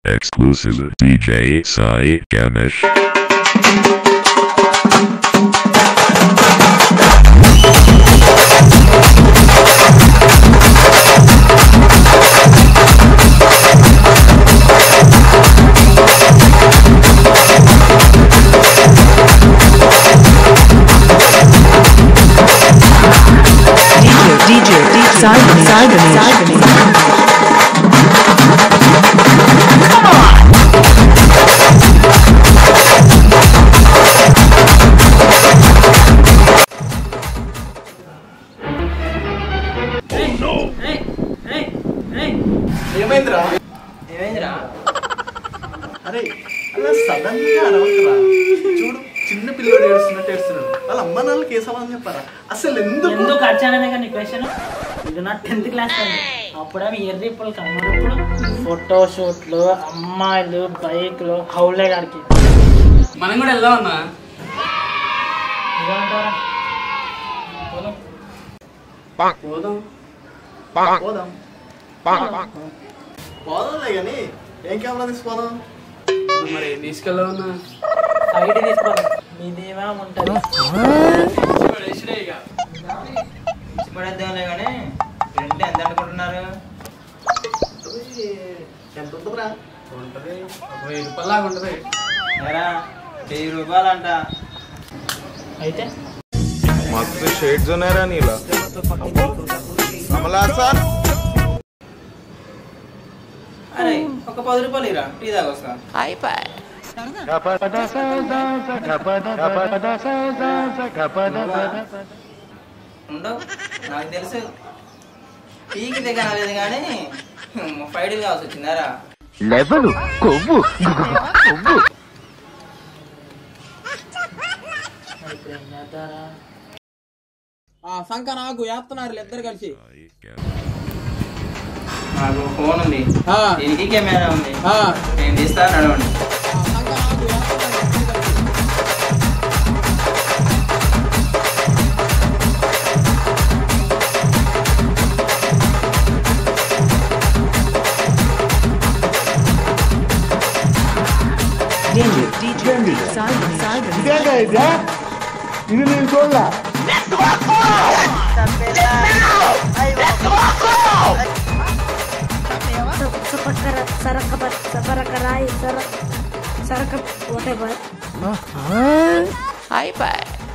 Exclusive DJ Sai Ganesh. DJ Sai Ganesh. ఏమైందిరా అరే అలా సడన్ గా అరవకరా. చూడు చిన్న పిల్లడు ఏడుస్తున్నట్టు ఏడుస్తున్నాడు. వాళ్ళ అమ్మ నాన్నకి ఏ సమాధానం చెప్పారా? అసలు ఎందుకు వచ్చాననే కానీ క్వశ్చన్ ఇది నా 10th క్లాస్ అండి. అప్పుడు అవి ఎర్రిప్పులు కమ్మప్పుడు ఫోటో షూట్లు అమ్మాయిలు బైక్లు హౌలే గారికి మనం కూడా వెళ్దామన్నా. పోదాంలే కానీ ఏం కెమెరా తీసుకోదాం? మరి తీసుకెళ్దామన్నా. సైడ్ తీసుకోండి మీదేమా ఉంటుంది ఇచ్చిపడేద్దాంలే కానీ రెంట్ ఎంత అనుకుంటున్నారు? ఎంత ఉంటుందిరా? ఉంటుంది 1000 రూపాయలు లాగా ఉంటుంది. ఎరా 1000 రూపాయలు అంట. అయితే मस्त शेड्स नाही रा नीला कमला सर అరే ఒక 10 రూపాయలు ఇరా, టీ తాగొస్తా. ఉండవు నాకు తెలుసు. టీకి దగ్గర లేదు కానీ 5 కావాల్సి వచ్చిందారా? లెవెల్ కొవ్వు సంక నాకు వేస్తున్నారు ఇద్దరు కలిసి. నాకు ఫోన్ ఉంది, దీనికి కెమెరా ఉంది, నేను తీస్తా నడవండి. ఇది నేను చూడలా whatever. Hi bye.